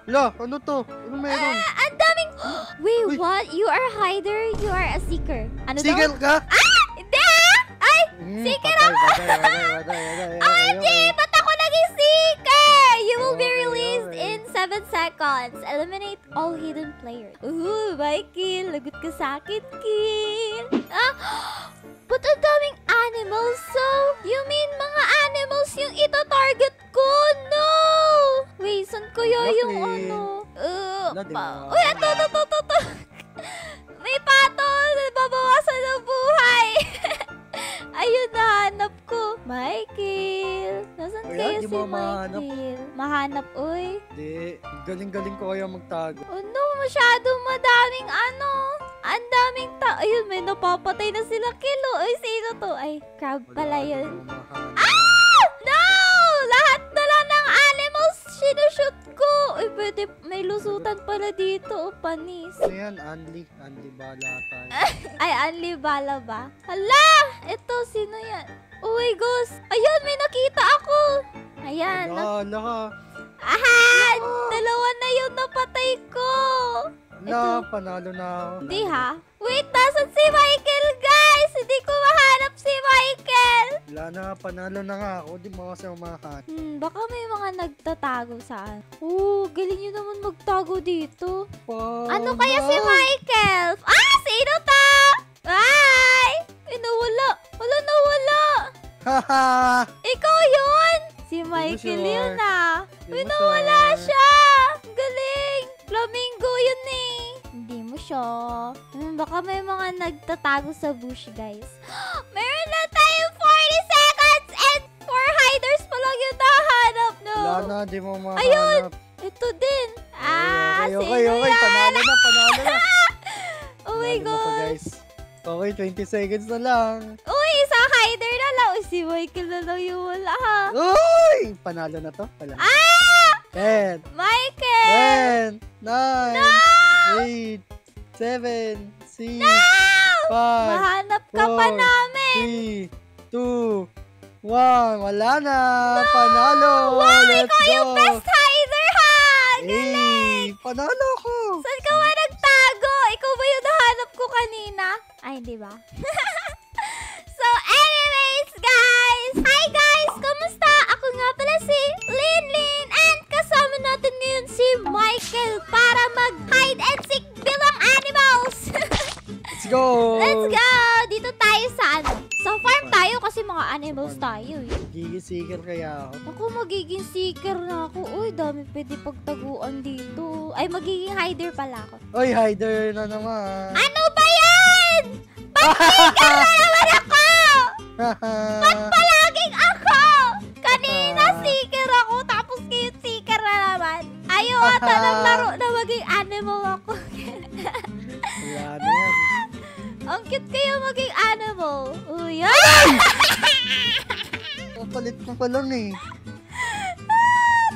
La, ano to? Ano meron? Ang daming... Wait, what? You are a hider? You are a seeker? Ano daw? Seeker ka? Hindi ah! Ay! Seeker ako! OMG! Ba't ako naging seeker? You will be released in 7 seconds. Eliminate all hidden players. My kill. Lagot ka sa akin, kill. Ba't ang daming animals? So, you mean mga animals yung ito-target ko? No! Wait, saan kaya yung ano? Uy, ito. May pato. Babawasan ng buhay. Ayun, nahanap ko. Michael. Nasaan kaya si Michael? Mahanap, uy. Hindi. Galing-galing ko kaya magtago. Oh no, masyadong madaming ano. Ang daming ayun, may napapatay na sila kilo. Ay, sino to? Ay, crab pala yun. No! Lahat na lang ng animals sinushoot ko. Ay, pwede, may lusutan pala dito. Panis. Ano yan? Anli bala tayo. Ay, Anli bala ba? Hala! Ito, sino yan? Uy, Gus. Ayun, may nakita ako. Ayan. Hala ka. Aha! Dalawa na yung napatay ko. La, panalo na ako. Hindi ha? Wait, nasan si Michael, guys? Hindi ko mahanap si Michael. Wala na, panalo na nga ako. Di mo kasi umahan. Baka may mga nagtatago saan. Galing nyo naman magtago dito. Ano kaya si Michael? Sino ta? Ay! Nawala. Wala, nawala. Haha! Ikaw yun? Si Michael yun ah. Uy, nawala siya. Galing. Flamingo yun eh. Hindi mo siya. Baka may mga nagtatago sa bush, guys. Meron na tayong 40 seconds and 4 hiders pa lang yung nahanap, no? Wala na, di mo mahanap. Ayun! Ito din. Okay. Panalo na. Oh my God. Okay, 20 seconds na lang. Uy, isang hider na lang. Uy, si Michael na lang yung wala ha. Uy! Panalo na to. Wala. 10, Michael! 10, 9, 8, 7, 6, 5, Mahanap ka pa 4, namin. 3, 2, 1. Wala na. Panalo. Wow, Let's ikaw go. yung best hider ha. Galing. Hey, panalo ko. Saan ka ba nagtago? Ikaw ba yung nahanap ko kanina? Ay, hindi ba? So, anyways, guys. Hi, guys. Kamusta? Ako nga pala si Linlin. And kasama natin ngayon si Michael para mag-hide and seek bilang animals. Let's go. Let's go. Dito tayo sa ano? Sa farm tayo kasi mga animals tayo eh. Gigisikir kaya ako. Ako magiging seeker na ako. Uy, dami pwede pagtaguan dito. Ay, magiging hider pala ako. Oy, hider na naman. Ano ba yan? Ba't seeker na naman ako? Ba't palaging ako? Kanina seeker ako, tapos ngayon seeker na naman. Ayaw ata ng laro na maging animal ako. Wala na yan. Ang cute kaya maging animal. Uy, ay! Kapalit ko pa lang eh.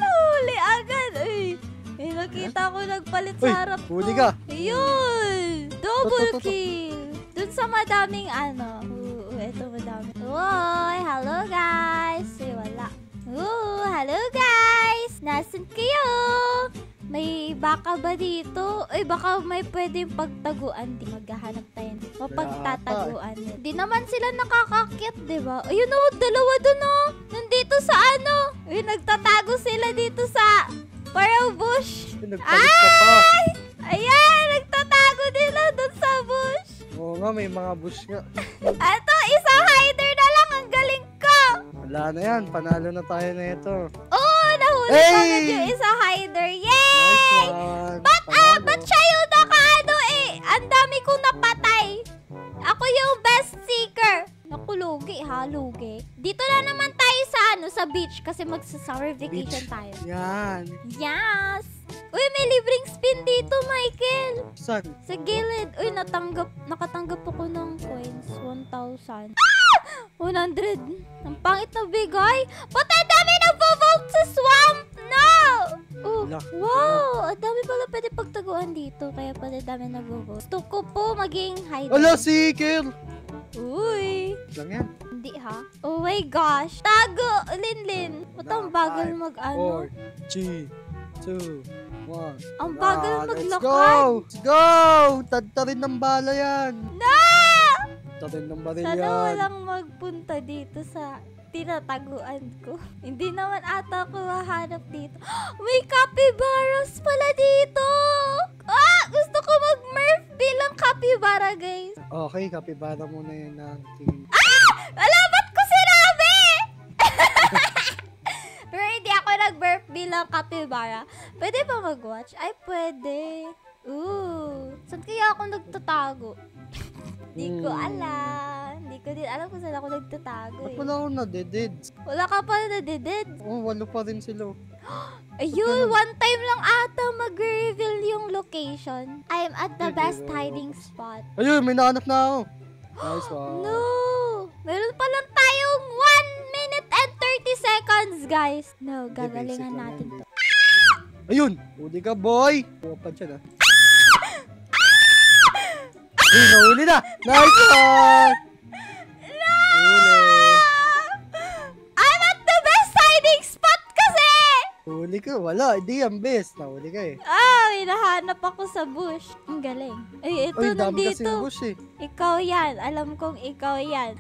Nahuli agad. Uy, nakita ko nagpalit sa harap ko. Huli ka. Ayun! Double kill! Dun sa madaming ano. Ito madami. Uy, hello guys! Uy, wala. Hello guys! Nasaan kayo? May baka ba dito? Uy, baka may pwedeng pagtaguan. Di maghahanap tayo. Mapagtataguan. Di naman sila nakakakyat, di ba? Ayun o, dalawa dun o. Nandito sa ano. Uy, nagtatago sila dito sa parang bush. Nagpalit ka pa. Ayan, nagtatago nila dun sa bush. Oo nga, may mga bush nga. Eto, isang hider na lang. Ang galing ko. Wala na yan. Panalo na tayo na ito. Nahuli agad yung isang hider. Yay! Nice one. Ba't siya yung nakaano eh? Ang dami kong napatay. Ako yung best seeker. Naku, lugi ha, lugi. Dito na naman tayo sa sa beach kasi magsa-summer vacation tayo. Yan. Yes! Uy, may libreng spin dito, Michael. Saan? Sa gilid. Uy, nakatanggap ako ng coins. 1,000. 100. Ang pangit na bigay. Ba't ang dami nagvo-vote sa swamp? No! Oh, wow! Ang dami pala pwede pagtaguan dito. Kaya pala dami nagvo-vote. Gusto ko po maging hider. Ala, seeker! Uy! Lang yan. Hindi ha? Oh my gosh. Tago! Linlin. Ba't ang bagal mag-ano? 4, 3, 2, 1. Ang bagal Let's maglakad. go! Let's go! Tadtarin ng bala yan. No! Tadtarin ng baril Sana yan. walang magpunta dito sa tinataguan ko. Hindi naman ata ako mahanap dito. May capybaras pala dito! Gusto ko mag-Murph bilang capybara, guys. Okay, kapibara muna yun ang tingin. Wala, ba't ko sinabi? Pero hindi ako nag-Murph bilang capybara. Pwede ba mag-watch? Ay, pwede. Ooh. Saan kaya ako nagtatago? Hindi ko alam. Hindi ko din alam kung saan ako nagtatago Ba't eh. wala akong nadedid? Wala ka pa nadidid. Oh, 8 pa rin sila. Ayun, one time lang ata mag-reveal yung location. I'm at the best hiding spot. Ayun, may nahanap na ako. Nice one. No! Meron pa lang tayong 1 minute and 30 seconds, guys. No, gagalingan natin to. Ayun! Huli ka, boy! Buwa pa dyan, ah. Ay, nahuli na! Nice one! Huli. I'm at the best hiding spot kasi! Huli ka, wala. Hindi ang best. Nahuli ka eh. Hinahanap ako sa bush. Ang galing. Ay, ito Ay, dami kasi nandito. bush eh. Ikaw yan. Alam kong ikaw yan.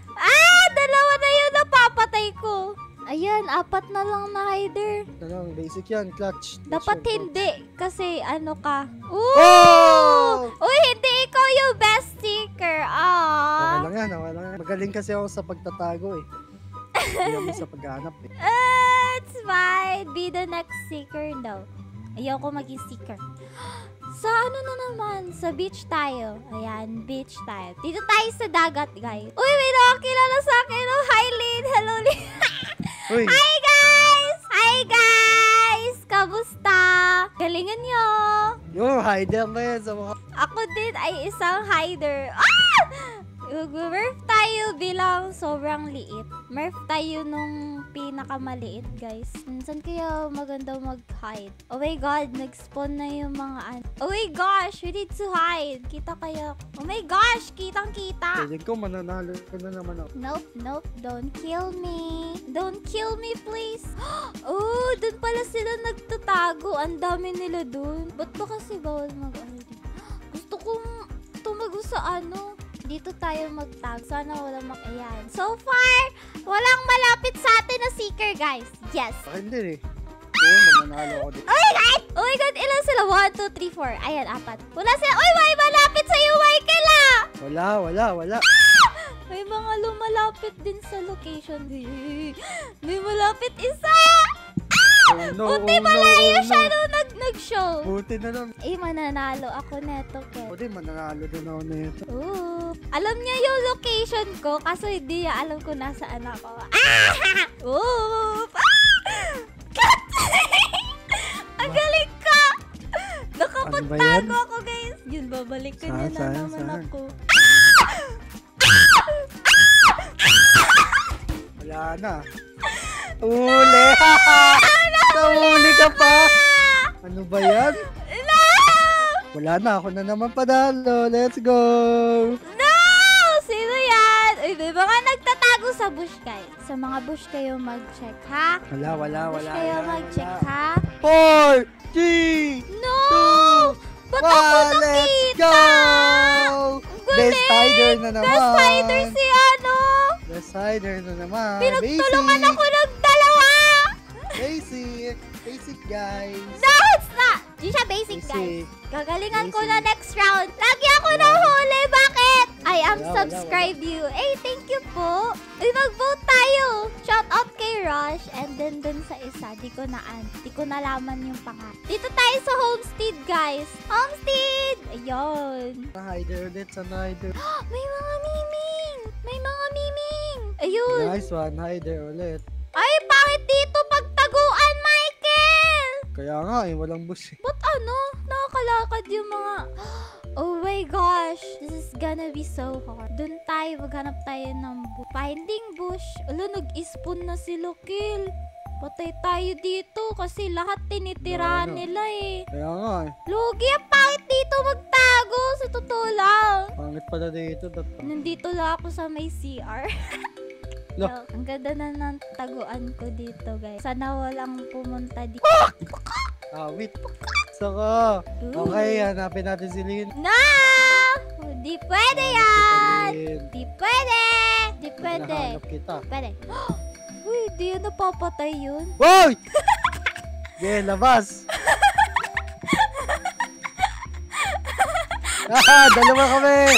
Dalawa na yun napapatay ko. Ayan, 4 na lang na hider. Ito lang, basic yan. Clutch. Dapat hindi. Kasi ano ka. Oh! Uy, hindi ikaw yung best seeker. Okay lang yan, okay lang yan. Magaling kasi ako sa pagtatago eh. Hindi ako sa paghahanap eh. It's fine. Be the next seeker daw. Ayoko maging seeker. Sa ano na naman? Sa beach tayo. Ayan, beach tayo. Dito tayo sa dagat, guys. Uy, may nakakilala sa akin. Oh, hi, Lynn. Hello, Lynn. Uy, Hi, guys! Hi, guys! Kamusta? Galingan nyo. yung hider na yan sa mga... Ako din ay isang hider. Mag-Murph tayo bilang sobrang liit. Murph tayo nung pinakamaliit, guys. Minsan kaya maganda mag-hide. Oh my god, nag-spawn na yung mga Oh my gosh, we need to hide. Kita kaya... Oh my gosh, kitang-kita. Feeling ko mananalo ko na naman ako. Nope, don't kill me. Don't kill me, please. Oh, dun pala sila nagtatago. Ang dami nila dun. Ba't ba kasi bawal mag-ID? Gusto kong tumago sa ano. Dito tayo mag-tag. Sana walang Ayan. So far, walang malapit sa atin na seeker, guys. Yes. Akin din eh. Kaya mananalo ako dito. Oh my god! Oh my god, ilan sila? 1, 2, 3, 4. Ayan, 4. Wala sila. Uy, may malapit sa'yo, Michael, ah! Wala. May mga lumalapit din sa location. May malapit isa! Oh no, Buti malayo siya nung nag-show. Buti na lang. Mananalo ako neto, Ket. Buti mananalo din ako nito. Ooh. Alam niya yung location ko, kaso hindi niya alam kung nasaan ako. Ooh. Ket! Ang galing ka! Nakapagtago ako, guys. Yun, babalikan niya na naman Saan? ako. Wala na. Uli! Nahuli ka pa! Ano ba yan? No! Wala na, ako na naman panalo. Let's go! No! Sino yan? Uy, may mga nagtatago sa bush, guys. Sa mga bush kayo mag-check, ha? Wala. Bush kayo mag-check, ha? 4, 3, No! 2, Ba't ako 1, let's nakita? go! Galing! Best hider na naman! Best hider si ano? Best hider na naman! Pinagtulungan Basic! ako ng dalawa! Basic! Basic, guys! No, it's not! Di siya basic, guys. Basic. Gagalingan ko Basic. na next round. Lagi ako nahuli. Bakit? I am Wala. subscribe you. Eh, thank you po. Uy, mag-vote tayo. Shout out kay Rush. And then dun sa isa, di ko nalaman yung pangalan. Dito tayo sa Homestead, guys. Homestead! Ayun. Hider ulit sa hider. May mga miming! May mga miming! Ayun. Nice one, hider ulit. Ay, bakit dito pagtaguan, Michael? Kaya nga eh, walang bush eh. Ba't ano? Nakakalakad yung mga... Oh my gosh! This is gonna be so hard. Doon tayo, maghanap tayo ng finding bush. Ala, nag-spawn na si Lokil. Patay tayo dito kasi lahat tinitirahan Ano? nila eh. Kaya nga eh. Lugi, ang pangit dito magtago. Sa totoo lang. Pangit pala dito. Nandito lang ako sa may CR. Lo. So, ang ganda na ng taguan ko dito, guys. Sana walang pumunta dito. Wait. Saka. Okay, hanapin natin si Lynn. No! Di pwede yan! Di pwede! Di pwede. Hinahanap kita. Pwede. Uy, di yan napapatay yun. Hoy! Okay, labas. Dalawa kami.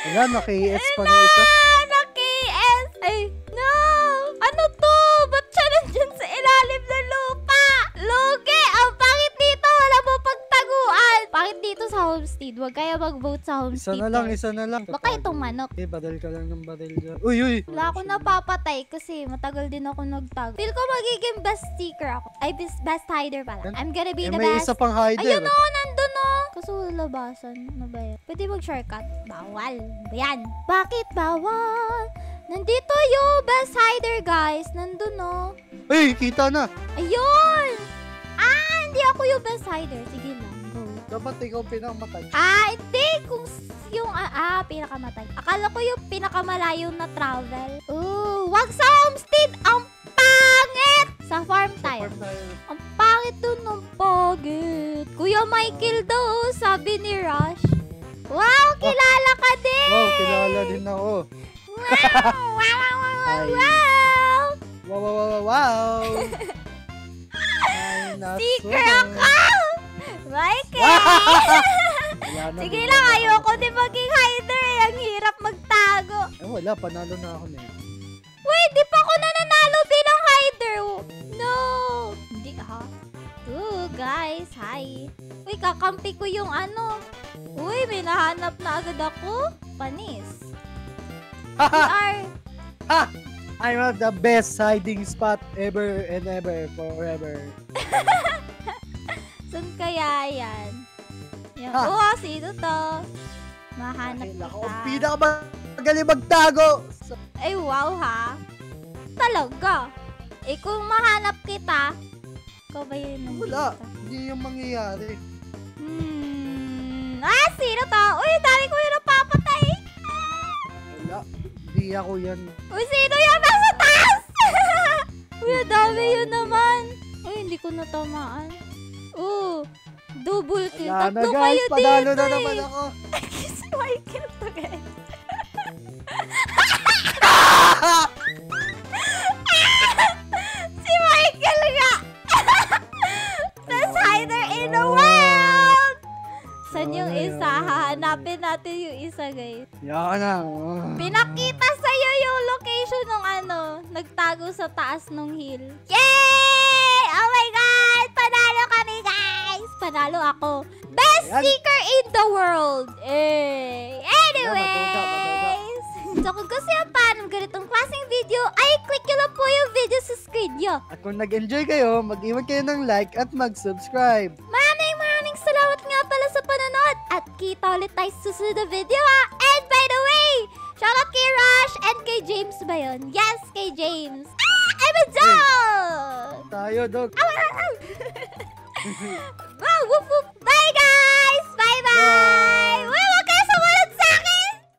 Ayan, naki-ES pa ng isa. Naki-S! Ay, no! Ano to? Ba't siya nandyan sa ilalim ng lupa? Lugi! Ang pangit dito! Wala mo pagtaguan! Pangit dito sa homestead. Huwag kaya mag-vote sa homestead. Isa na lang. Baka itong manok. Okay, badal ka lang ng badal dyan. Uy! Wala ako napapatay kasi matagal din ako nagtago. Feel ko magiging best seeker ako. Ay, best hider pala. I'm gonna be the may best. isa pang hider. Ayun o, nandun o. Kaso wala labasan. Ano ba yan? Pwede mag-shortcut? Bawal. Ba yan? Bakit bawal? Nandito yung best hider, guys. Nandun o. Uy, kita na. Ayun! Hindi ako yung best hider. Sige lang. Go. Dapat ikaw pinakamatay. Hindi. Kung yung, pinakamatay. Akala ko yung pinakamalayo na travel. Wag sa homestead. Ang pangit! Sa farm tayo. Ang pangit dun ng pagit. Kuya Michael daw, sabi ni Rush. Wow, kilala ka din! Wow, kilala din ako. Wow! Wow! Ay, naso. Seeker ako! Michael! Sige lang, ayoko din maging hider eh. Ang hirap magtago. Wala, panalo na ako na yun. Wait, di pa ako nananalo bilang hider. No! Hindi ha? Guys, hi. Uy, kakampi ko yung ano. Uy, may nahanap na agad ako. Panis. I'm at the best hiding spot ever and ever, forever. Saan kaya yan? Yan. Sino to? Mahanap Ako, kita. pinakamagaling magtago. Ay, wow ha. Talaga. Kung mahanap kita, ikaw ba yun nandito? Wala, hindi yung mangyayari. Sino to? Uy, dami ko yung napapatay. Wala, hindi ako yan. Uy, sino yung nasa taas? Uy, dami yun naman. Uy, hindi ko natamaan. Double kill. Wala na Tatlo guys, kayo panalo dito na naman ako. Si Michael to guys. Si Michael nga. Best hider in the world. Saan yung isa? Hahanapin natin yung isa guys. Yan na. Pinakita sa'yo yung location ng nagtago sa taas ng hill. Yay! Oh my God! Panalo kami, guys! Panalo ako. Best seeker in the world! Anyways! So kung gusto yung paano ganitong klaseng video, ay click nyo lang po yung video sa screen nyo. At kung nag-enjoy kayo, mag-iwan kayo ng like at mag-subscribe. Maraming salamat nga pala sa panonood. At kita ulit tayo sa susunod na video ha. And by the way, shout out kay Rush and kay James ba yun? Yes, kay James. I'm a dog! Tayo, dog. Wow, whoop whoop. Bye guys! Bye bye!